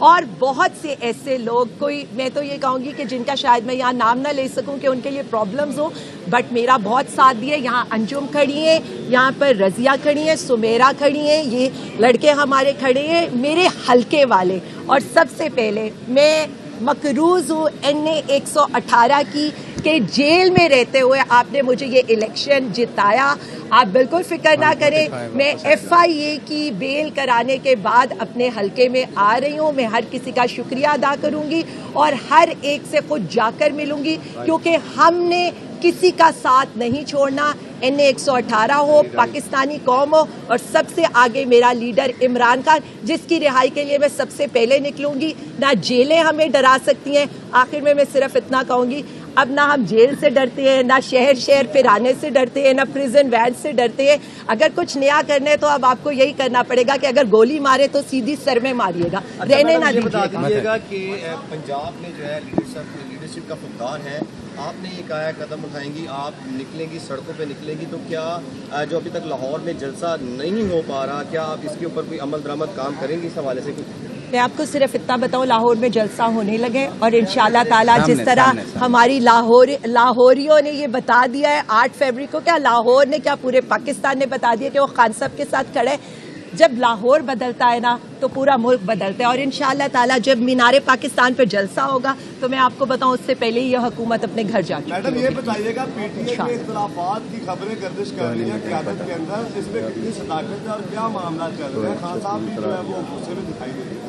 اور بہت سے ایسے لوگ, کوئی میں تو یہ کہوں گی کہ جن کا شاید میں یہاں نام نہ لے سکوں کہ ان کے لیے پرابلمز ہوں, بٹ میرا بہت ساتھ دیے. یہاں انجم کھڑی ہیں, یہاں پر رضیہ کھڑی ہیں, سمیرا کھڑی ہیں, یہ لڑکے ہمارے کھڑے ہیں میرے حلقے والے. اور سب سے پہلے میں مقروض ہوں NA 118 کی کہ جیل میں رہتے ہوئے آپ نے مجھے یہ الیکشن جتایا. آپ بالکل فکر نہ کریں, میں FIA کی بیل کرانے کے بعد اپنے حلقے میں آ رہی ہوں. میں ہر کسی کا شکریہ ادا کروں گی اور ہر ایک سے خود جا کر ملوں گی, کیونکہ ہم نے کسی کا ساتھ نہیں چھوڑنا. NA 118 ہو, پاکستانی قوم ہو, اور سب سے آگے میرا لیڈر عمران خان, جس کی رہائی کے لیے میں سب سے پہلے نکلوں گی. نہ جیلیں ہمیں ڈرا سکتی ہیں. آخر میں صرف اتنا کہوں گی, اب نہ ہم جیل سے ڈرتے ہیں, نہ شہر شہر پھرانے سے ڈرتے ہیں, نہ پریزن وین سے ڈرتے ہیں. اگر کچھ نیا کرنا ہے تو اب آپ کو یہی کرنا پڑے گا کہ اگر گولی مارے تو سیدھی سر میں ماریے گا, رہنے نہ دیجیے گا. کہ پنجاب میں جو ہے لیڈرشپ کا فقدان ہے, آپ نے یہ کہا ہے قدم اٹھائیں گی, آپ نکلیں گی, سڑکوں پہ نکلیں گی, تو کیا جو ابھی تک لاہور میں جلسہ نہیں ہو پا رہا, کیا آپ اس کے اوپر کوئی عمل درآمد کام کریں گی اس حوالے سے؟ میں آپ کو صرف اتنا بتاؤں, لاہور میں جلسہ ہونے لگے, اور انشاءاللہ تعالیٰ جس طرح ہماری لاہوریوں نے یہ بتا دیا ہے 8 فروری کو, کیا لاہور نے, کیا پورے پاکستان نے بتا دیا کہ وہ خان صاحب کے ساتھ کھڑے. جب لاہور بدلتا ہے نا تو پورا ملک بدلتا ہے. اور انشاءاللہ تعالیٰ جب مینار پاکستان پہ جلسہ ہوگا تو میں آپ کو بتاؤں اس سے پہلے ہی یہ حکومت اپنے گھر جا چکی ہے. میڈم یہ بتائیے گا, PTI کے اختلافات کی خبریں گردش کر رہی ہیں قیادت کے اندر, اس میں کتنی صداقت ہے اور کیا معاملات چل رہے ہیں؟ خان صاحب بھی جو ہے وہ غصے میں دکھائی دے رہے ہیں.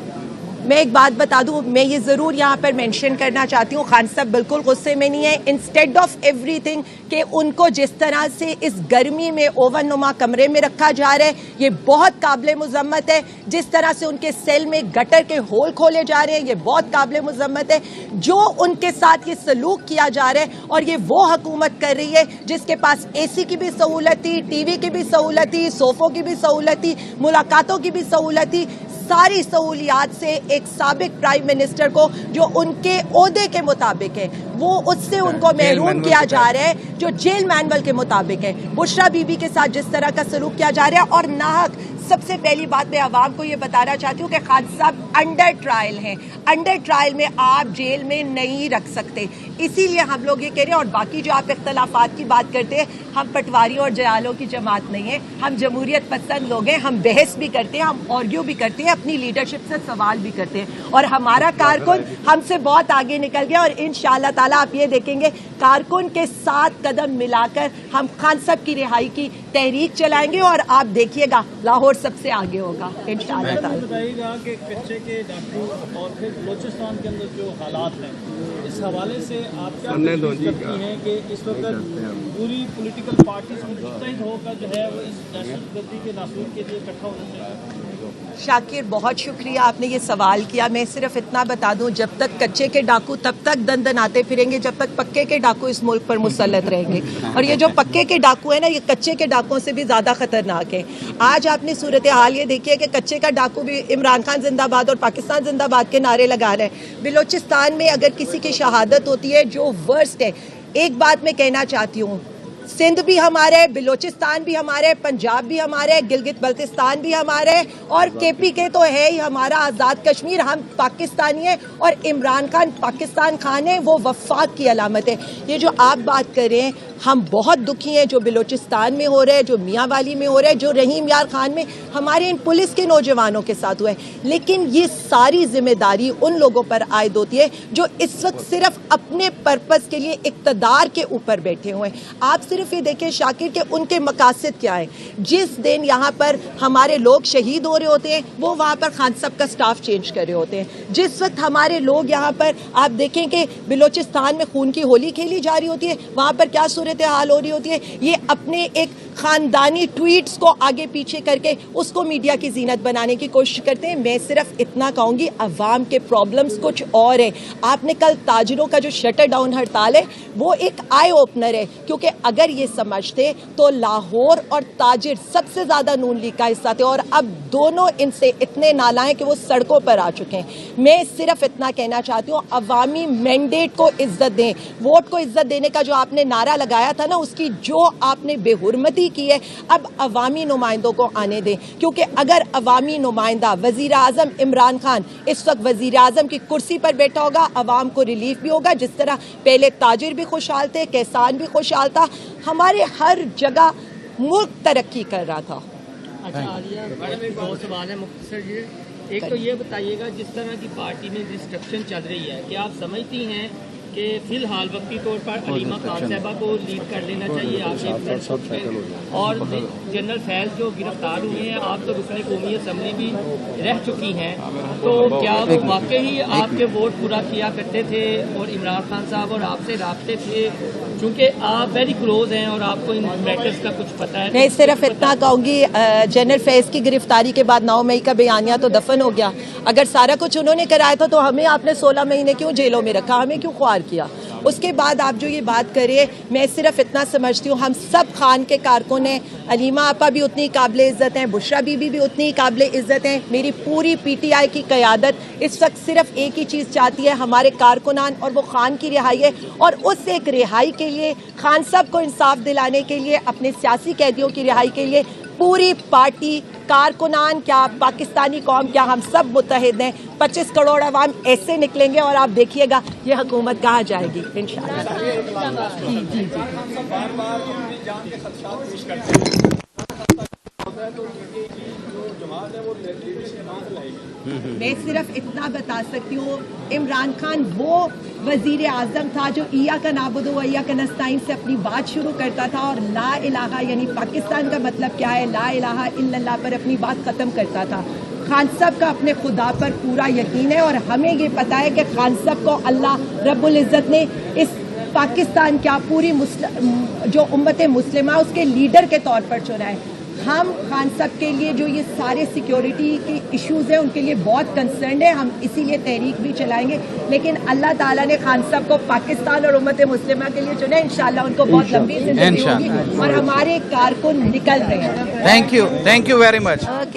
میں ایک بات بتا دوں, میں یہ ضرور یہاں پر مینشن کرنا چاہتی ہوں, خان صاحب بالکل غصے میں نہیں ہے. انسٹیڈ آف ایوری تھنگ کہ ان کو جس طرح سے اس گرمی میں اوون نما کمرے میں رکھا جا رہا ہے, یہ بہت قابل مذمت ہے. جس طرح سے ان کے سیل میں گٹر کے ہول کھولے جا رہے ہیں, یہ بہت قابل مذمت ہے. جو ان کے ساتھ یہ سلوک کیا جا رہا ہے, اور یہ وہ حکومت کر رہی ہے جس کے پاس AC کی بھی سہولت تھی, TV کی بھی سہولت تھی, صوفوں کی بھی سہولت تھی, ملاقاتوں کی بھی سہولت تھی. ساری سہولیات سے ایک سابق پرائم منسٹر کو جو ان کے عہدے کے مطابق ہے, وہ اس سے ان کو محروم کیا جا رہا ہے جو جیل مینول کے مطابق ہے. بشرا بی بی کے ساتھ جس طرح کا سلوک کیا جا رہا ہے, اور ناحق. سب سے پہلی بات میں عوام کو یہ بتانا چاہتی ہوں کہ خان صاحب انڈر ٹرائل ہیں. انڈر ٹرائل میں آپ جیل میں نہیں رکھ سکتے. اسی لیے ہم لوگ یہ کہہ رہے ہیں. اور باقی جو آپ اختلافات کی بات کرتے ہیں, ہم پٹواریوں اور جیالوں کی جماعت نہیں ہے, ہم جمہوریت پسند لوگ ہیں. ہم بحث بھی کرتے ہیں, ہم آرگیو بھی کرتے ہیں, اپنی لیڈرشپ سے سوال بھی کرتے ہیں, اور ہمارا کارکن ہم سے بہت آگے نکل گیا. اور انشاءاللہ تعالیٰ آپ یہ دیکھیں گے, کارکن کے ساتھ قدم ملا کر ہم خان صاحب کی رہائی کی تحریک چلائیں گے, اور آپ دیکھیے گا لاہور سب سے آگے ہوگا انشاءاللہ تعالیٰ. بتائیے گا کہ کچے کے ڈاکو اور پھر بلوچستان کے اندر جو حالات ہیں, اس حوالے سے آپ کیا کرتی ہیں کہ اس وقت پوری پولیٹیکل پارٹیز متحد ہو کر جو ہے وہ اس دہشت گردی کے ناسور کے لیے اکٹھا ہونا چاہیے؟ شاکر, بہت شکریہ آپ نے یہ سوال کیا. میں صرف اتنا بتا دوں, جب تک کچے کے ڈاکو تب تک دن دناتے پھریں گے جب تک پکے کے ڈاکو اس ملک پر مسلط رہیں گے. اور یہ جو پکے کے ڈاکو ہیں نا, یہ کچے کے ڈاکوں سے بھی زیادہ خطرناک ہے. آج آپ نے صورتحال یہ دیکھی ہے کہ کچے کا ڈاکو بھی عمران خان زندہ باد اور پاکستان زندہ باد کے نعرے لگا رہے ہیں. بلوچستان میں اگر کسی کی شہادت ہوتی ہے جو ورسٹ ہے, ایک بات میں کہنا چاہتی ہوں, سندھ بھی ہمارے, بلوچستان بھی ہمارے, پنجاب بھی ہمارے, گلگت بلتستان بھی ہمارے, اور KPK تو ہے ہی ہمارا, آزاد کشمیر. ہم پاکستانی ہیں, اور عمران خان پاکستان خان ہے, وہ وفاق کی علامت ہے. یہ جو آپ بات کر رہے ہیں, ہم بہت دکھی ہیں جو بلوچستان میں ہو رہے ہیں, جو میاں والی میں ہو رہے ہیں, جو رحیم یار خان میں ہمارے ان پولیس کے نوجوانوں کے ساتھ ہوا ہے. لیکن یہ ساری ذمہ داری ان لوگوں پر عائد ہوتی ہے جو اس وقت صرف اپنے پرپس کے لیے اقتدار کے اوپر بیٹھے ہوئے ہیں. آپ صرف یہ دیکھیں شاکر کہ ان کے مقاصد کیا ہے. جس دن یہاں پر ہمارے لوگ شہید ہو رہے ہوتے ہیں, وہ وہاں پر خان صاحب کا سٹاف چینج کر رہے ہوتے ہیں. جس وقت ہمارے لوگ یہاں پر, آپ دیکھیں کہ بلوچستان میں خون کی ہولی کھیلی جا رہی ہوتی ہے, وہاں پر کیا صورتحال ہو رہی ہوتی ہے. یہ اپنے ایک خاندانی ٹویٹس کو آگے پیچھے کر کے اس کو میڈیا کی زینت بنانے کی کوشش کرتے ہیں. میں صرف اتنا کہوں گی, عوام کے پرابلمز کچھ اور ہیں. آپ نے کل تاجروں کا جو شٹر ڈاؤن ہڑتال ہے, وہ ایک آئی اوپنر ہے, کیونکہ اگر یہ سمجھتے تو لاہور اور تاجر سب سے زیادہ نون لیگ کا حصہ تھے, اور اب دونوں ان سے اتنے نالا ہیں کہ وہ سڑکوں پر آ چکے ہیں. میں صرف اتنا کہنا چاہتی ہوں, عوامی مینڈیٹ کو عزت دیں. ووٹ کو عزت دینے کا جو آپ نے نعرہ لگایا تھا نا, اس کی جو آپ نے بے حرمتی کی ہے. اب عوامی نمائندوں کو آنے دیں, کیونکہ اگر عوامی نمائندہ وزیر اعظم عمران خان اس وقت وزیر اعظم کی کرسی پر بیٹھا ہوگا, عوام کو ریلیف بھی ہوگا. جس طرح پہلے تاجر بھی خوشحال تھے, کسان بھی خوشحال تھا, ہمارے ہر جگہ ملک ترقی کر رہا تھا. اچھا عالیہ, دو سوال ہے مختصر جی. ایک تو یہ بتائیے گا, جس طرح کی پارٹی میں ڈسٹرکشن چل رہی ہے, کیا آپ سمجھتی ہیں کہ فی الحال وقتی طور پر علیمہ خان صاحبہ کو لیڈ کر لینا چاہیے آپ کے, اور جنرل فیض جو گرفتار ہوئے ہیں, آپ تو رکن قومی اسمبلی بھی رہ چکی ہیں, تو کیا وہ واقعی آپ کے ووٹ پورا کیا کرتے تھے اور عمران خان صاحب اور آپ سے رابطے تھے, چونکہ آپ ویری کلوز ہیں اور آپ کو ان میٹرز کا کچھ پتہ ہے؟ میں صرف اتنا کہوں گی, جنرل فیض کی گرفتاری کے بعد 9 مئی کا بیانیہ تو دفن ہو گیا. اگر سارا کچھ انہوں نے کرایا تھا تو ہمیں آپ نے 16 مہینے کیوں جیلوں میں رکھا, ہمیں کیوں خوار کیا؟ اس کے بعد آپ جو یہ بات کرے, میں صرف اتنا سمجھتی ہوں ہم سب خان کے کارکن ہیں, علیمہ آپا بھی اتنی قابل عزت ہیں, بشرا بی بی بھی اتنی قابل عزت ہیں. میری پوری پی ٹی آئی کی قیادت اس وقت صرف ایک ہی چیز چاہتی ہے, ہمارے کارکنان, اور وہ خان کی رہائی ہے. اور اس ایک رہائی کے لیے, خان صاحب کو انصاف دلانے کے لیے, اپنے سیاسی قیدیوں کی رہائی کے لیے پوری پارٹی, کارکنان کیا, پاکستانی قوم کیا, ہم سب متحد ہیں. 25 کروڑ عوام ایسے نکلیں گے اور آپ دیکھیے گا یہ حکومت کہاں جائے گی انشاءاللہ. میں صرف اتنا بتا سکتی ہوں, عمران خان وہ وزیر اعظم تھا جو ایاک نعبد و ایاک نستعین سے اپنی بات شروع کرتا تھا اور لا الہ یعنی پاکستان کا مطلب کیا ہے, لا الہ الا اللہ پر اپنی بات ختم کرتا تھا. خان صاحب کا اپنے خدا پر پورا یقین ہے, اور ہمیں یہ پتا ہے کہ خان صاحب کو اللہ رب العزت نے اس پاکستان کیا پوری جو امت مسلمہ اس کے لیڈر کے طور پر چنا ہے. ہم خان صاحب کے لیے جو یہ سارے سیکیورٹی کے ایشوز ہیں ان کے لیے بہت کنسرنڈ ہیں, ہم اسی لیے تحریک بھی چلائیں گے. لیکن اللہ تعالیٰ نے خان صاحب کو پاکستان اور امت مسلمہ کے لیے چنا ہے, انشاءاللہ ان کو بہت لمبی زندگی ہوگی اور ہمارے کارکن نکل رہے ہیں. Thank you very much.